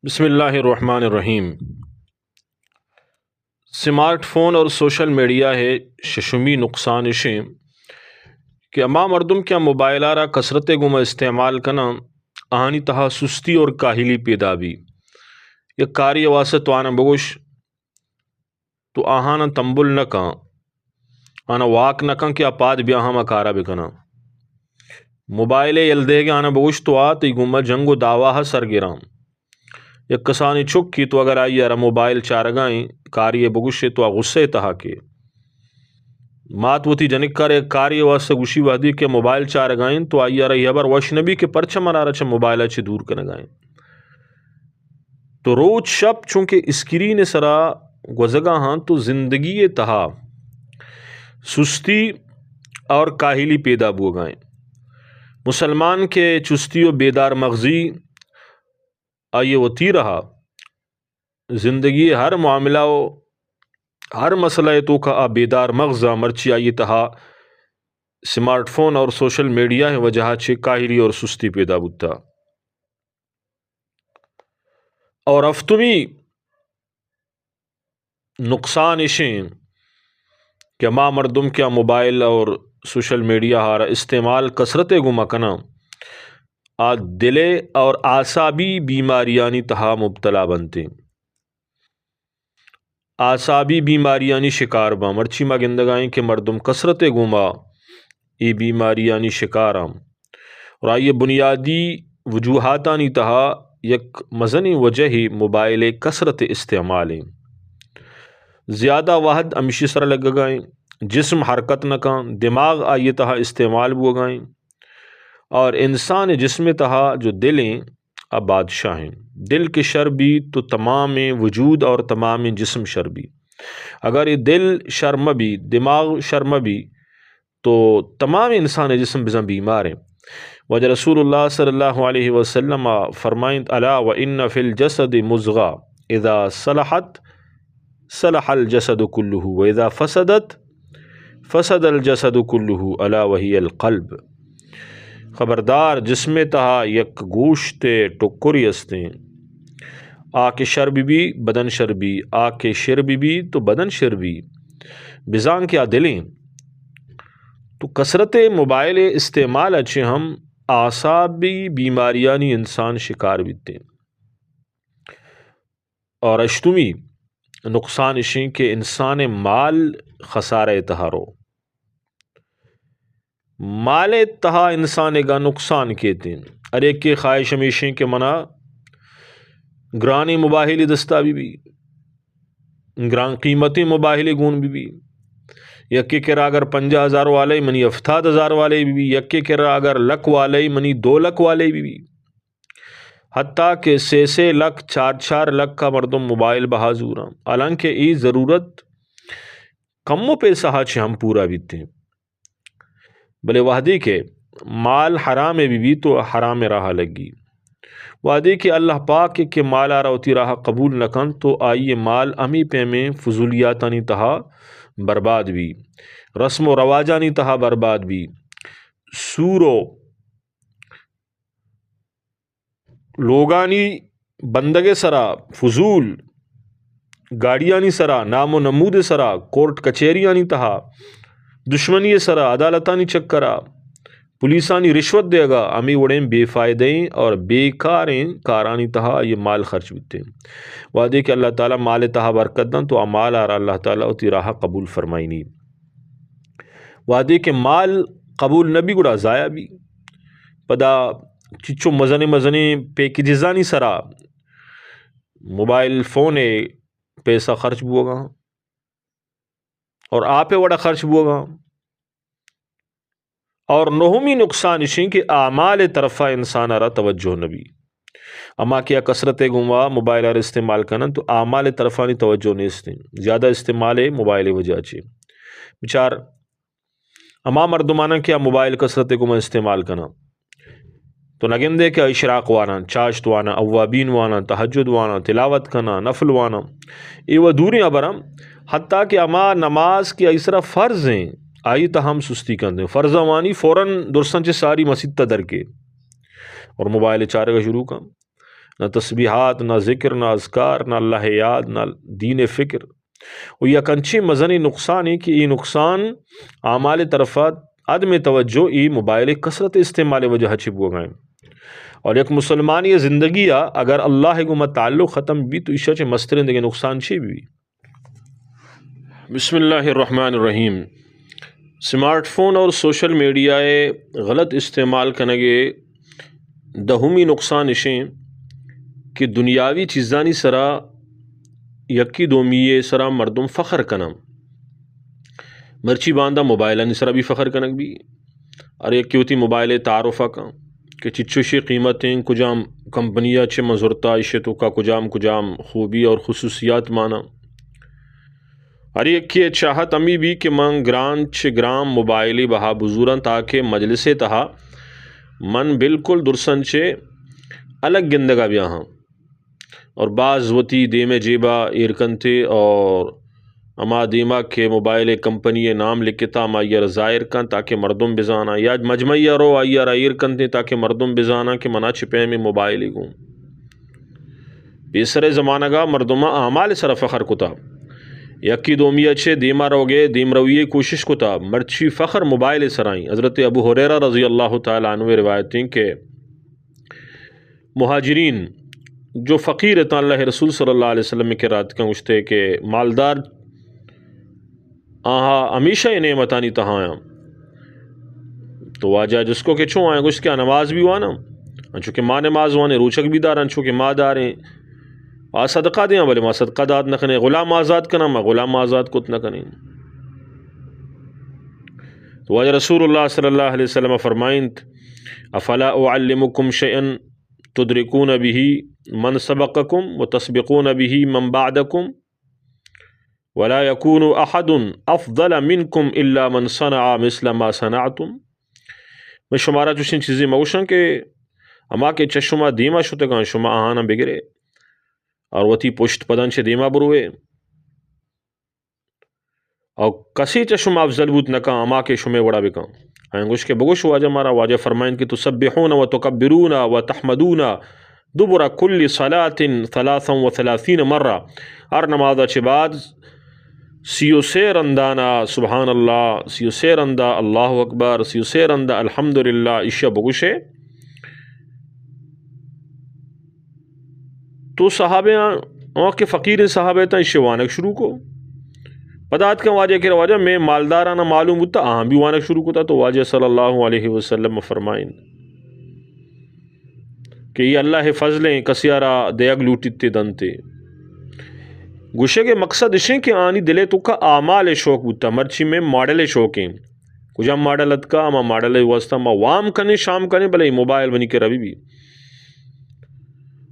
بسم اللہ الرحمن الرحیم۔ سمارٹ فون اور سوشل میڈیا ہے ششمی نقصانشیں کہ اما مردم کیا موبائل آرا کثرت گما استعمال کنا آہانی تہا سستی اور کاہلی پیدا بھی یا کاری واسط وانا بگوش تو آہانا تنبل نکا آنا واک نکا کہ اپاد بیا ہما کارا بکنا موبائل یلدے گے آنا بگوش تو آتی گما جنگ و دعواہ سرگرام یا کسانی چک کی تو اگر آئی یارا موبائل چارگائیں کاری بگوشے تو غصے تہا کے مات وتی جنک کرے کاری واسطے گوشی وادی کے موبائل چارگائیں تو آئی یارا یہ بر وشنبی کے پرچہ مرارا چھ موبائل چھ دور کنگائیں تو روز شب چونکہ اسکرین سرا گزگا ہاں تو زندگی تہا سستی اور کاہلی پیدا بو گائیں مسلمان کے چستی و بیدار مغزی آئیے وتی رہا زندگی ہر معاملہ و ہر مسئلہ تو کا بیدار مغزہ مرچی آئیے تہا سمارٹ فون اور سوشل میڈیا ہے وجہ چھے کاہلی اور سستی پیدا بوتا اور افتمی نقصان اشیں کہ ما مردم کیا موبائل اور سوشل میڈیا ہارا استعمال کثرت گما کنا دلے اور اعصابی بیماریانی تہا مبتلا بنتے اعصابی بیماریانی شکار با مرچی ما گندگائیں کہ مردم کثرت گما ای بیماریانی شکارام اور آئیے بنیادی وجوہاتانی تہا یک مزنی وجہ ہی موبائل کثرت استعمالیں زیادہ واحد امشی سر لگ گائیں جسم حرکت نکاں دماغ آئیے تہا استعمال بو گائیں اور انسان جسم تہا جو دلیں اب بادشاہ ہیں دل کے شر بھی تو تمام وجود اور تمام جسم شر بھی اگر یہ دل شرم بھی دماغ شرم بھی تو تمام انسان جسم بزن بیمار ہیں وجہ رسول اللہ صلی اللہ علیہ وسلم فرمائیں الا وان فی الجسد مضغہ اذا صلحت صلح الجسد کلہ واذا فسدت فسد الجسد کلہ الا وہی القلب خبردار جسم تہا یک گوشت ٹکری استیں آ کے شر بھی بدن شر بھی آ کے شر بھی تو بدن شر بھی بزان کیا دلیں تو کثرت موبائل استعمال اچھے ہم اعصابی بیماریانی انسان شکار بیتے اور اشتمی نقصان اشیں کہ انسان مال خسارہ تہارو مال تہا انسان گا نقصان کہتے ہیں ارے کے خواہش ہمیشیں کہ منا گرانی مباہلی دستا بھی گران قیمتی مباہلی گون بھی یکی کرا اگر 50,000 والے منی 70,000 والے بھی یکی کرا اگر لک والے منی 2 لک والے بھی حتیٰ کہ 6 لک 4 لک کا مردم موبائل بہازورا حالانکہ ای ضرورت کم و پیسہ چھے ہم پورا بیتے ہیں بلے وحدی کے مال حرام بھی تو حرام راہ لگی وعدے کہ اللہ پاک کے مال آ ہوتی راہ قبول نکن تو آئیے مال امی پہ میں فضولیاتانی تہا برباد بھی رسم و رواجانی تہا برباد بھی سورو لوگانی بندگے سرا فضول گاڑیانی سرا نام و نمود سرا کورٹ کچیریانی تہا دشمنی سرا عدالتانی چکرا پولیسانی رشوت دے گا امی وڑیں بے فائدیں اور بیکاریں کارانی تہا یہ مال خرچ بیتے ہیں وعدے کہ اللہ تعالیٰ مال تہا برکت دن تو مال آ رہا اللہ تعالیٰ اتی راہ قبول فرمائی نہیں وعدے کہ مال قبول نبی گڑا ضائع بھی پدا چچو مزنے پیکیجزانی سرا موبائل فون پیسہ خرچ بو گا اور آپ وڑا خرچ بو گا اور نہمی نقصان اشیں کہ اعمال طرفہ انسان آرہ توجہ نبی اما کیا کثرت گما موبائل آرہ استعمال کرنا تو اعمال طرفانی توجہ نہیں استیں زیادہ استعمال موبائل وجہ چھے بچار اما مردمانہ کیا موبائل کثرت گما استعمال کرنا تو نگندے کہ اشراق وانا چاشت وانا اوابین وانا تہجد وانا تلاوت کرنا نفل وانا ایوہ دوری ابرم حتیٰ کہ اما نماز کی ایسرا فرض ہیں آئی تاہم سستی کندے فرض وانی فوراً درستان چے ساری مسجد تا در کے اور موبائل چارے کا شروع کا نہ تسبیحات، نہ ذکر، نہ اذکار، نہ اللہ یاد، نہ دین فکر. و یک انچی مزنی نقصان ہے کہ ای نقصان اعمال طرفات عدم توجہ ای موبائل کثرت استعمال وجہ چپ ہو گئے. اور یک مسلمانی زندگی اگر اللہ گما تعلق ختم بھی تو عشا چھ مسترین دیگے نقصان چھ بھی. بسم اللہ الرحمن الرحیم. سمارٹ فون اور سوشل میڈیا غلط استعمال کنگے دہمی نقصان اشیں کہ دنیاوی چیزانی سرا یکی دومیے سرا مردم فخر کنم مرچی باندھا موبائلانی سرا بھی فخر کنک بھی. اور یک کیوتی موبائل تعارفہ کا کہ چچوشی قیمتیں کجام کمپنیاں چھ مزورتا عشتوں کا کجام خوبی اور خصوصیات مانا. اور یک کی چاہت امی بھی کہ من گرام موبائلی بہا بزورن تاکہ مجلس تہا من بالکل درسن چے الگ گندگا بھی ہاں. اور بعض وتی دیمے جیبا ایرکنتے اور اما دیما کے موبائل کمپنی نام لکھتا ما یر ظاہر کن تاکہ مردم بزانا یا مجمعی رو آئیر ایرکنتے تاکہ مردم بزانا کہ منا چھپے میں موبائل گوں. بیسر زمانہ گا مردمہ اعمال سر فخر کتا یکی دومی اچھے دیما روگے دیم رویے کوشش کتا مرچی فخر موبائل سرائیں. حضرت ابو ہریرہ رضی اللہ تعالیٰ عنہ روایتیں کہ مہاجرین جو فقیر تا اللہ رسول صلی اللہ علیہ وسلم کے رات کا گشتے کہ مالدار آہا ہمیشہ یہ نعمتانی تہاں تو واجہ جس کو کہ چھو آئیں گشت کیا نماز بھی وانا چونکہ ماں نماز وانے روچک بھی دارن چونکہ ماں داریں صدقہ دیں بلے ما صدقہ داد نہ کنے غلام آزاد کنا ما غلام آزاد کت نہ کنے. تو واجہ رسول اللہ صلی اللہ علیہ وسلم فرمائیں افلا اعلمکم شیئا تدرکون به من سبقکم وتسبقون به من بعدکم ولا يكون احد افضل منکم الا من صنع مثل ما صنعتم. میں شمارا چوشن چیزیں موشن کہ اما کے چشمہ دیما شتے گا شما آہانا بگرے اور وتی پشت پدن چھ دیما بروے اور کسی چشم افضل بوت نکا اما کے شمے وڑا بکا انگوش کے بگوش واجہ مارا واجہ فرمائن کہ تسبحون و تکبرون و تحمدون دبر کل صلاة 33 مرہ. ہر نمازہ چھ بعد 33 رندانا سبحان اللہ 33 رندہ اللہ اکبر 33 رندہ الحمدللہ اشیا بگوشے. تو صحابہ اور کے فقیر صحابہ تا اشیا وانک شروع کو پدات کا واجہ کے واجہ میں مالدارانہ معلوم ہوتا آہاں بھی وانک شروع کو تا. تو واجہ صلی اللہ علیہ وسلم فرمائیں کہ یہ اللہ فضلیں کسیارا دیگ لوٹتے دنتے گوشے کے مقصد اشیں کہ آنی دلے تو کا اعمال شوق ہوتا مرچی میں ماڈل شوقیں کجا ماڈلت کا اما ماڈل واسطہ ما وام کنے شام کنے بلے موبائل بنی کے روی بھی.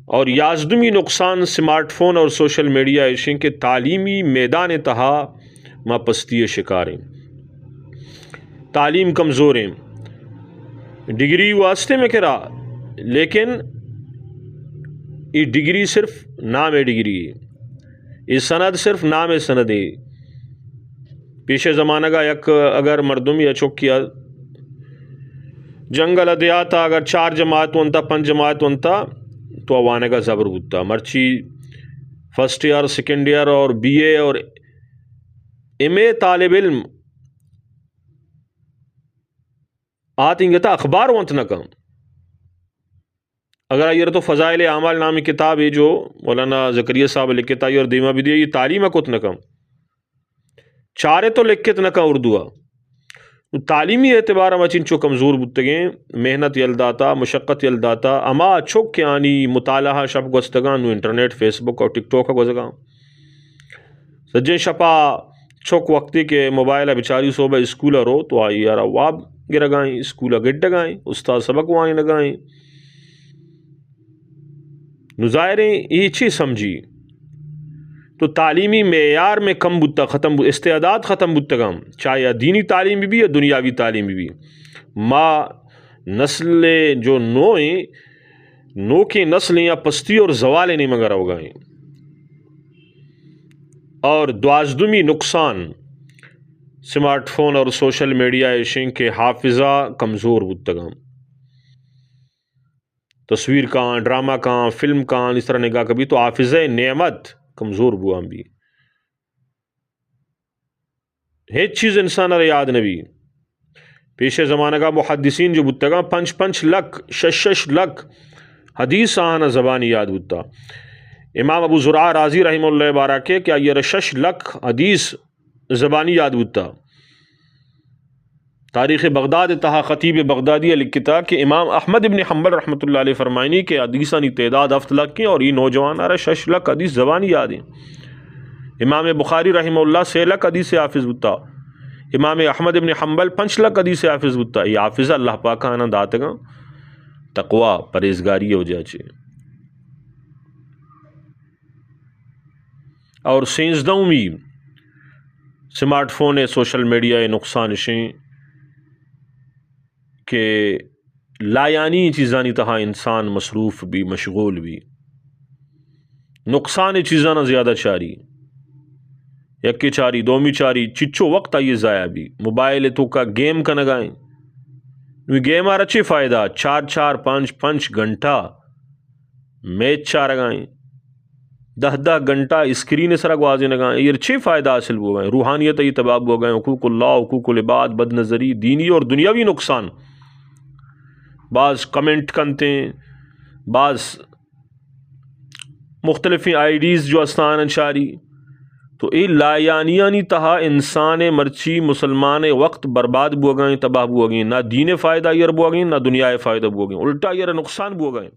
اور یازدمی نقصان سمارٹ فون اور سوشل میڈیا اشیں کہ تعلیمی میدان تہا ما پستی شکاریں تعلیم کمزوریں ڈگری واسطے میں کرا لیکن یہ ڈگری صرف نام ڈگری ہے یہ سند صرف نام سند ہے. پیش زمانہ کا یک اگر مردم یا چوک کیا جنگل دیا تھا اگر 4 جماعت ونتا 5 جماعت ونتا تو اوانے کا زبر ہوتا مرچی فرسٹ ایئر سیکنڈ ایئر اور بی اے اور ایم اے طالب علم آتیں گے تا اخبار ونت نہ کم. اگر یہ تو فضائل اعمال نامی کتاب ہے جو مولانا زکریا صاحب لکھتا ہے اور دیما بھی دی یہ تعلیم کت نہ کم چارے تو لکھت نہ کا اردو تعلیمی اعتبار ہم اچین چو کمزور بتگیں محنت یلداتا مشقت یلداتا اما چوک کے آنی مطالعہ شب گستگان نو انٹرنیٹ فیس بک اور ٹک ٹاک گزگاں سجن شپا چوک وقتی کے موبائل بیچاری صوبہ اسکولہ رو تو آئی یارا واب گرگائیں اسکولہ گڈ گائیں استاد سبق وائیں لگائیں نظائریں یہ چیز سمجھی تو تعلیمی معیار میں کم بتا ختم استعداد ختم بتگام چاہے دینی تعلیم بھی یا دنیاوی تعلیم بھی ما نسل جو نو کی نسل یا پستی اور زوال نہیں مگر ہوگائیں. اور دوازدمی نقصان سمارٹ فون اور سوشل میڈیا ایشن کے حافظہ کمزور بتگام تصویر کان ڈرامہ کان فلم کان اس طرح نگاہ کبھی تو حافظہ نعمت کمزور بوا بھی ہیچ چیز انسان را یاد نبی پیش زمانہ کا محدثین جو بتگا 5 لکھ 6 لکھ حدیث آنا زبانی یاد بتا امام ابو زرع رازی رحمہ اللہ بارہ کے کیا یہ 6 لکھ حدیث زبانی یاد بتا تاریخ بغداد تہا خطیب بغدادی لکھتا کہ امام احمد ابن حنبل رحمۃ اللہ علیہ فرمائنی کہ حدیثانی تعداد 7 لکھ کی اور یہ نوجوان آ رہا 6 لکھ حدیث زبانی یاد ہیں امام بخاری رحمہ اللہ 6 لکھ حدیث حافظ بتا امام احمد ابن حنبل 5 لکھ حدیث حافظ بتا یہ حافظ اللہ پاک آنا داتگا تقوی پرہیزگاری ہو جاچے اور سینزدوں میں سمارٹ فون سوشل میڈیا نقصان شیں کہ لایانی چیزانی تہا انسان مصروف بھی مشغول بھی نقصان چیزانا زیادہ چاری یکی چاری دومی چاری چچو وقت آئیے ضائع بھی موبائل تو کا گیم کا نگائیں گیم آر اچھے فائدہ 4 5 گھنٹہ میچ چار گائیں 10 گھنٹہ اسکرین سرا گوازے نگائیں یہ اچھے فائدہ حاصل ہو گئے روحانیت ہی تباب ہو گئے حقوق اللہ حقوق العباد بد نظری دینی اور دنیاوی نقصان بعض کمنٹ کنتے بعض مختلف آئی ڈیز جو استان چاری تو یہ لایانیانی تہا انسان مرچی مسلمان وقت برباد بو گئیں تباہ بو گئیں نہ دین فائدہ یر بو گئیں نہ دنیا فائدہ بو گئیں الٹا یر نقصان بو گئیں